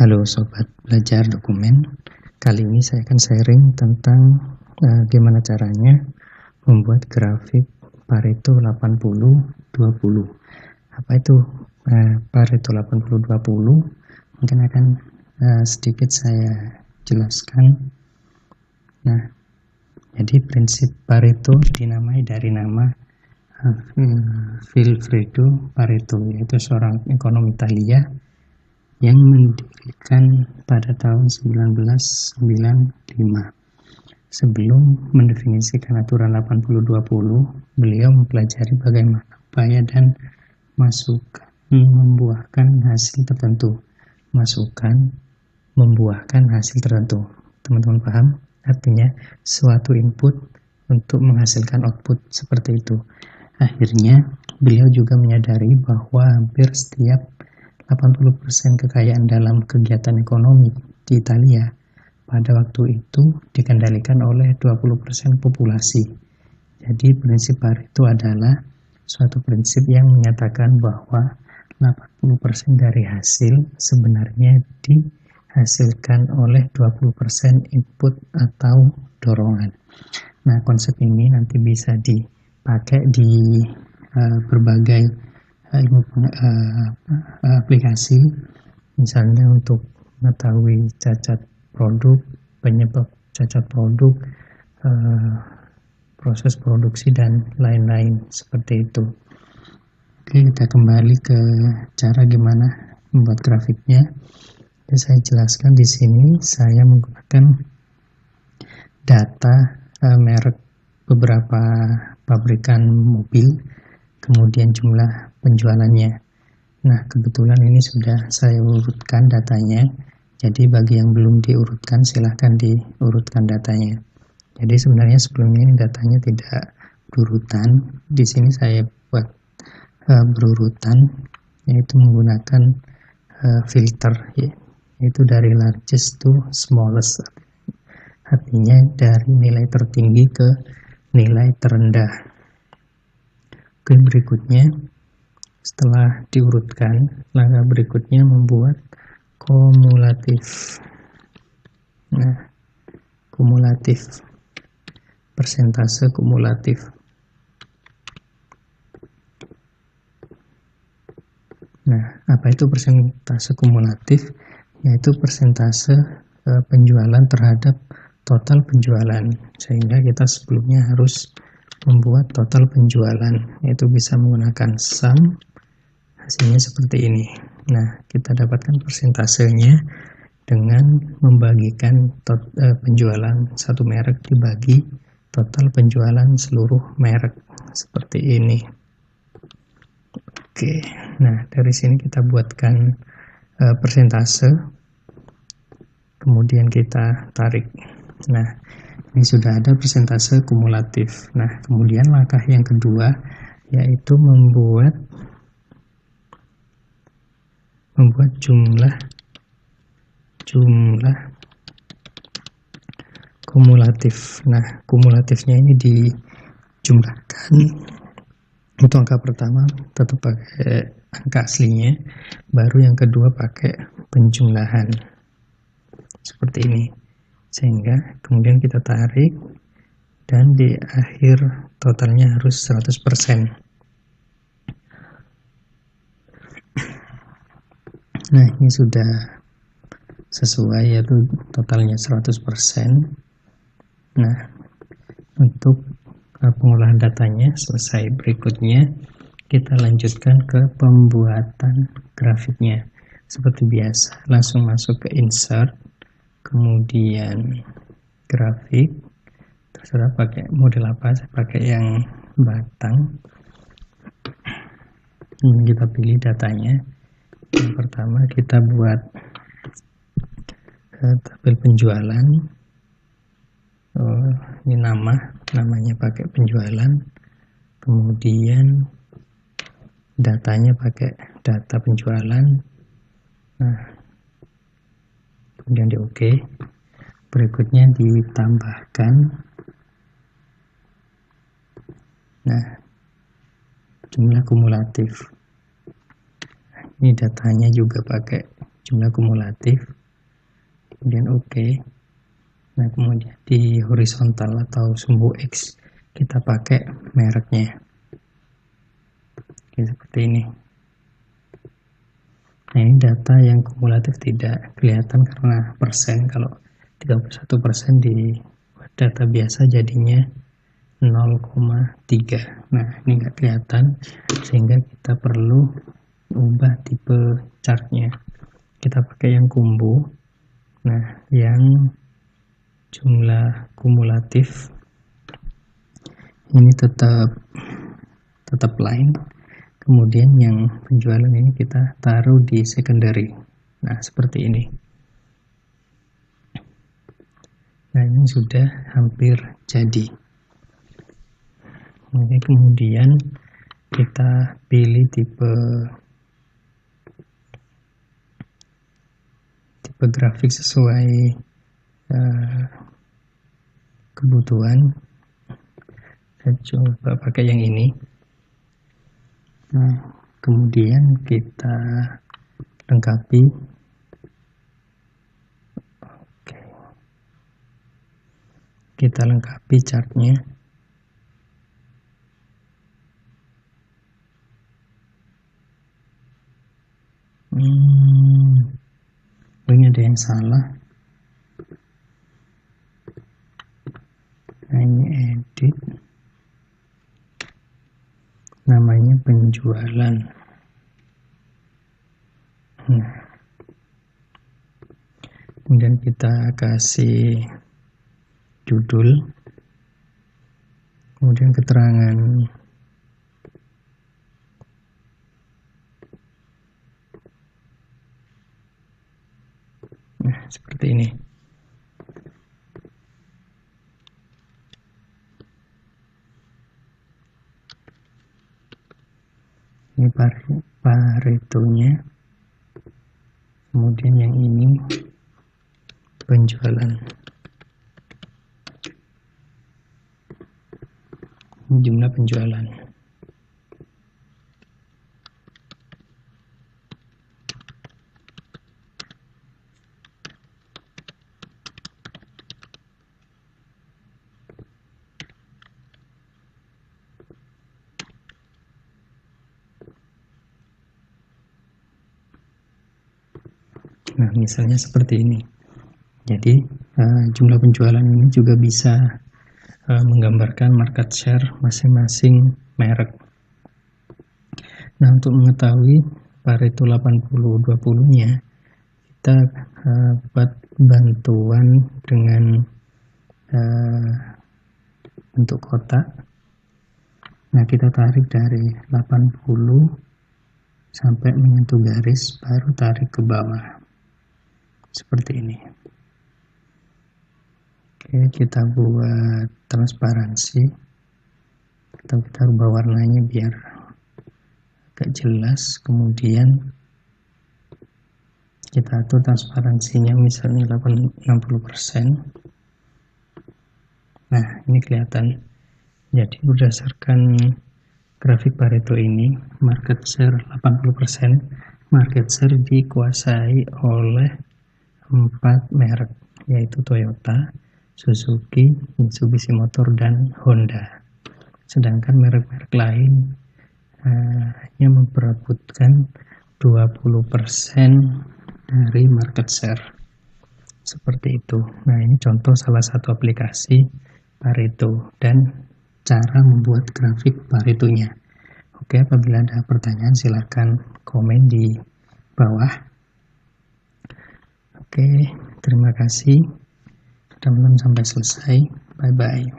Halo Sobat Belajar Dokumen. Kali ini saya akan sharing tentang gimana caranya membuat grafik Pareto 80-20. Apa itu Pareto 80-20? Mungkin akan sedikit saya jelaskan. Nah, jadi prinsip Pareto dinamai dari nama Vilfredo Pareto, yaitu seorang ekonom Italia yang mendirikan pada tahun 1995. Sebelum mendefinisikan aturan 80-20, beliau mempelajari bagaimana upaya dan masukan membuahkan hasil tertentu. Masukan membuahkan hasil tertentu. Teman-teman paham? Artinya suatu input untuk menghasilkan output seperti itu. Akhirnya, beliau juga menyadari bahwa hampir setiap 80% kekayaan dalam kegiatan ekonomi di Italia pada waktu itu dikendalikan oleh 20% populasi. Jadi prinsip Pareto adalah suatu prinsip yang menyatakan bahwa 80% dari hasil sebenarnya dihasilkan oleh 20% input atau dorongan. Nah, konsep ini nanti bisa dipakai di berbagai aplikasi, misalnya untuk mengetahui cacat produk, penyebab cacat produk, proses produksi dan lain-lain seperti itu. Oke, kita kembali ke cara gimana membuat grafiknya. Saya jelaskan di sini saya menggunakan data merek beberapa pabrikan mobil, kemudian jumlah penjualannya. Nah, kebetulan ini sudah saya urutkan datanya. Jadi bagi yang belum diurutkan, silahkan diurutkan datanya. Jadi sebenarnya sebelumnya ini datanya tidak berurutan. Di sini saya buat berurutan, yaitu menggunakan filter, yaitu dari largest to smallest. Artinya dari nilai tertinggi ke nilai terendah. Oke, berikutnya setelah diurutkan, langkah berikutnya membuat kumulatif. Nah, kumulatif, persentase kumulatif. Nah, apa itu persentase kumulatif? Yaitu persentase penjualan terhadap total penjualan. Sehingga kita sebelumnya harus membuat total penjualan, yaitu bisa menggunakan sum, hasilnya seperti ini. Nah, kita dapatkan persentasenya dengan membagikan penjualan satu merek dibagi total penjualan seluruh merek, seperti ini. Oke, nah dari sini kita buatkan persentase, kemudian kita tarik. Nah, ini sudah ada persentase kumulatif. Nah, kemudian langkah yang kedua yaitu membuat jumlah kumulatif. Nah, kumulatifnya ini dijumlahkan. Untuk angka pertama tetap pakai angka aslinya, baru yang kedua pakai penjumlahan. Seperti ini. Sehingga kemudian kita tarik dan di akhir totalnya harus 100%. Nah, ini sudah sesuai, yaitu totalnya 100%. Nah, untuk pengolahan datanya selesai. Berikutnya kita lanjutkan ke pembuatan grafiknya. Seperti biasa, langsung masuk ke insert, kemudian grafik, terserah pakai model apa, saya pakai yang batang. Ini kita pilih datanya. Yang pertama kita buat tabel penjualan. Ini namanya pakai penjualan, kemudian datanya pakai data penjualan. Nah, kemudian di OK. Berikutnya ditambahkan. Nah, jumlah kumulatif. Ini datanya juga pakai jumlah kumulatif, kemudian OK. Nah, kemudian di horizontal atau sumbu X kita pakai mereknya. Oke, seperti ini. Nah, ini data yang kumulatif tidak kelihatan karena persen. Kalau 31% di data biasa jadinya 0,3. Nah, ini nggak kelihatan, sehingga kita perlu ubah tipe chartnya. Kita pakai yang kumbu. Nah, yang jumlah kumulatif ini tetap line. Kemudian yang penjualan ini kita taruh di secondary. Nah, seperti ini. Nah, ini sudah hampir jadi. Oke, kemudian kita pilih tipe grafik sesuai kebutuhan. Saya coba pakai yang ini. Nah, kemudian kita lengkapi. Oke. Kita lengkapi chartnya. Ini ada yang salah. Nah, ini edit. Namanya penjualan. Nah, kemudian kita kasih judul, kemudian keterangan seperti ini. Ini Paretonya. Kemudian yang ini penjualan. Ini jumlah penjualan. Nah, misalnya seperti ini. Jadi jumlah penjualan ini juga bisa menggambarkan market share masing-masing merek. Nah, untuk mengetahui Pareto 80-20-nya, kita buat bantuan dengan bentuk kotak. Nah, kita tarik dari 80 sampai menyentuh garis, baru tarik ke bawah. Seperti ini. Oke, kita buat transparansi. Kita rubah warnanya biar agak jelas. Kemudian kita atur transparansinya misalnya 60%. Nah, ini kelihatan. Jadi berdasarkan grafik Pareto ini, market share 80%, market share dikuasai oleh 4 merek, yaitu Toyota, Suzuki, Mitsubishi Motor, dan Honda. Sedangkan merek-merek lain hanya memperebutkan 20% dari market share. Seperti itu. Nah, ini contoh salah satu aplikasi Pareto dan cara membuat grafik Paretonya. Oke, apabila ada pertanyaan silakan komen di bawah. Oke, terima kasih teman-teman sampai selesai. Bye-bye.